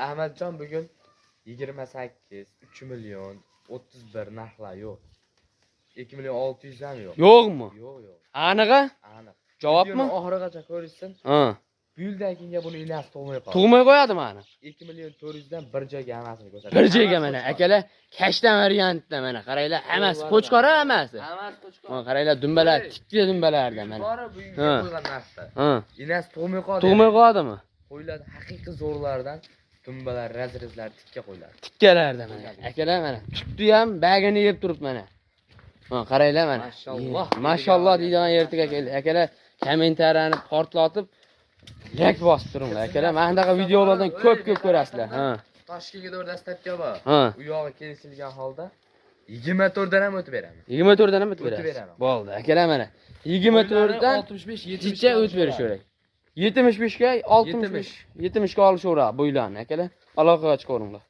Ahmadjon bugun 28, 3 million, 31 narxlar yo'q. 2 million 600 ham yo'q. Yo'qmi? Yo'q, yo'q. Aniq-a? Aniq. Javobmi? Oxirigacha ko'rishsin. Ha. Bu yildan keyinga buni inasi tug'may qoldi. Tug'may qo'yadimi ani? 2 million 400 dan bir joyga hammasini ko'rsatadi. Bir joyga mana akalar, kashtan variantda mana qaranglar, hammasi qo'chqor hammasi. Hammasi qo'chqor. Mana qaranglar, dumbalar, tikka dumbalarda mana. Bori bu yerga qo'ygan narxda. Ha. Inasi tug'may qoldi. Tug'may qo'yadimi? Qo'yiladi haqiqiy zo'rlardan dumbalar, razrezlar tikka qo'yiladi. Tikkalarda mana. Akalar mana tutdi ham, bagini yeb turibdi mana. Mana qaranglar mana. Mashalloh. Mashalloh deydigan yerga keldi. Akalar kommentariyani portlatib like bosib turinglar. Akalar, mana bunaqa videolardan ko'p ko'rasizlar. Ha. Toshkentga dastlabki bor. Ha. U yog'i kelishilgan holda 24 dan ham o'tib beramiz. 24 dan ham o'tib O'tib beramiz. beraman. Bo'ldi. Akalar mana 24 dan 65, 70 jicha o'tib berish kerak. 75 ga 65, 70 ga olishaveradi bo'ylarni akalar. Aloqaga chiqaveringlar.